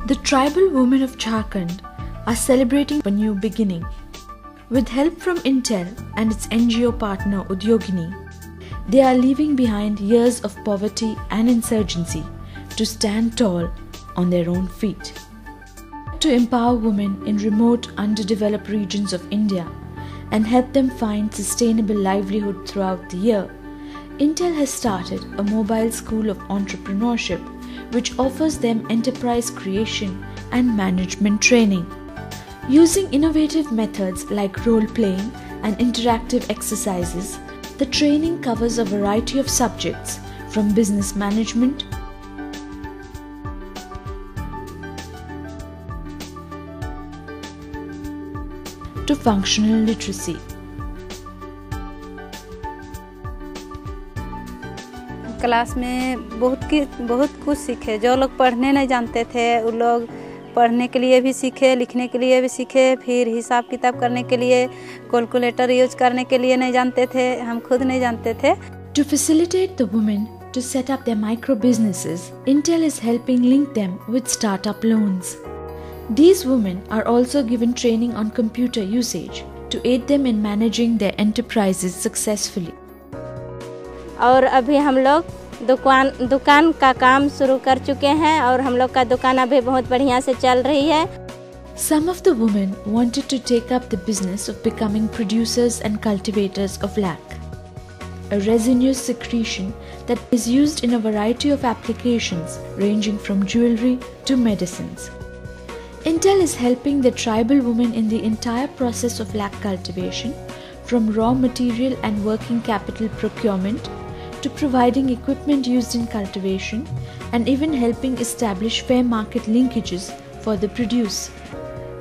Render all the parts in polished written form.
The tribal women of Jharkhand are celebrating a new beginning. With help from Intel and its NGO partner Udyogini, they are leaving behind years of poverty and insurgency to stand tall on their own feet. To empower women in remote, underdeveloped regions of India and help them find sustainable livelihood throughout the year, Intel has started a mobile school of entrepreneurship which offers them enterprise creation and management training. Using innovative methods like role-playing and interactive exercises, the training covers a variety of subjects from business management to functional literacy. Class में बहुत कुछ सीखे। जो लोग पढ़ने नहीं जानते थे वो लोग पढ़ने के लिए भी सीखे, लिखने के लिए भी सीखे, फिर हिसाब किताब करने के लिए कैलकुलेटर यूज करने के लिए नहीं जानते थे, हम खुद नहीं जानते थे। To facilitate the women to set up their micro businesses, Intel is helping link them with startup loans. These women are also given training on computer usage to aid them in managing their enterprises successfully. और अभी हम लोग दुकान का काम शुरू कर चुके हैं और हम लोग का दुकान अभी बहुत बढ़िया से चल रही है। Some of the women wanted to take up the business of becoming producers and cultivators of lac, a resinous secretion that is used in a variety of applications ranging from jewelry to medicines. Intel is helping the tribal women in the entire process of lac cultivation, from raw material and working capital procurement to providing equipment used in cultivation and even helping establish fair market linkages for the produce.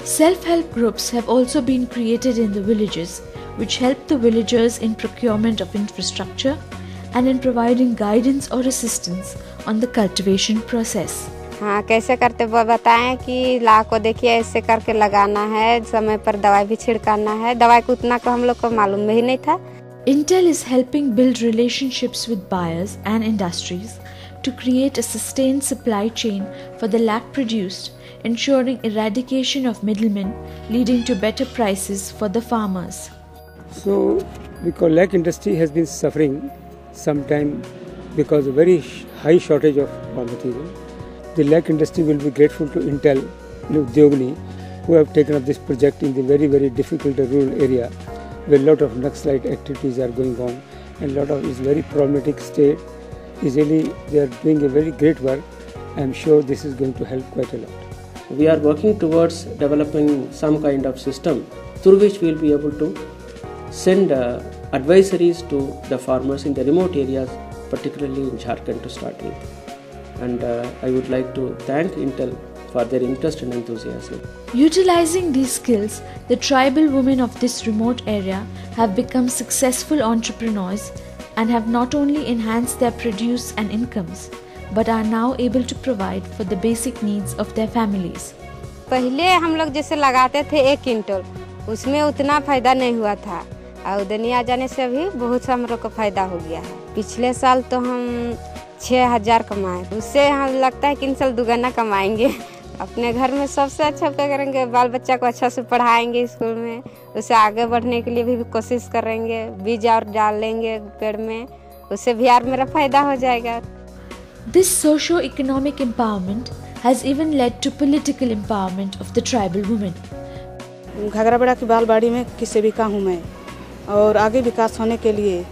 Self-help groups have also been created in the villages which help the villagers in procurement of infrastructure and in providing guidance or assistance on the cultivation process. हाँ, कैसे करते वो बताएं कि लाख को देखिए ऐसे करके लगाना है, समय पर दवाई भी छिड़काना है। दवाई को उतना को हम लोग को मालूम ही नहीं था। Intel is helping build relationships with buyers and industries to create a sustained supply chain for the lac produced, ensuring eradication of middlemen, leading to better prices for the farmers. So, because lac industry has been suffering sometime because of very high shortage of raw material, the lac industry will be grateful to Intel and Udyogini, who have taken up this project in the very, very difficult rural area, where a lot of Naxalite activities are going on and a lot of is very problematic state. Easily they are doing a very great work. I am sure this is going to help quite a lot. We are working towards developing some kind of system through which we will be able to send advisories to the farmers in the remote areas, particularly in Jharkhand to start with. And I would like to thank Intel for their interest and enthusiasm. Utilizing these skills, the tribal women of this remote area have become successful entrepreneurs and have not only enhanced their produce and incomes, but are now able to provide for the basic needs of their families. पहले हम लोग जैसे लगाते थे 1 quintal, उसमें उतना फायदा नहीं हुआ था और दुनिया जाने से अभी बहुत सा हम लोग को फायदा हो गया है। पिछले साल तो हम 6,000 कमाए, उससे हम लगता है कि इन साल दुगना कमाएंगे। अपने घर में सबसे अच्छा करेंगे, बाल बच्चा को अच्छा से पढ़ाएंगे स्कूल में, उसे आगे बढ़ने के लिए भी कोशिश करेंगे, बीज और डाल लेंगे पेड़ में, उससे भी यार मेरा फायदा हो जाएगा। This socio-economic empowerment has even led to political empowerment of the tribal women. घाघराबड़ा की बालबाड़ी में की सेविका हूँ मैं और आगे विकास होने के लिए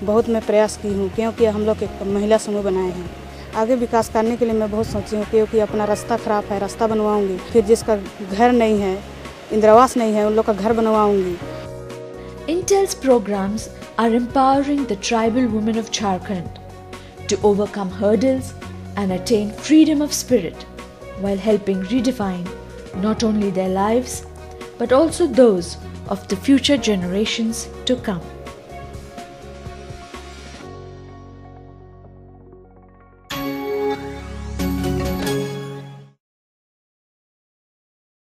बहुत मैं प्रयास की हूँ, क्योंकि हम लोग एक महिला समूह बनाए हैं। आगे विकास करने के लिए मैं बहुत सोची हूँ, क्योंकि अपना रास्ता खराब है, रास्ता बनवाऊंगी, फिर जिसका घर नहीं है, इंदिरावास नहीं है, उन लोग का घर बनवाऊंगी। Intel's programs are empowering the tribal women of Jharkhand to overcome hurdles and attain freedom of spirit while helping redefine not only their lives but also those of the future generations to come.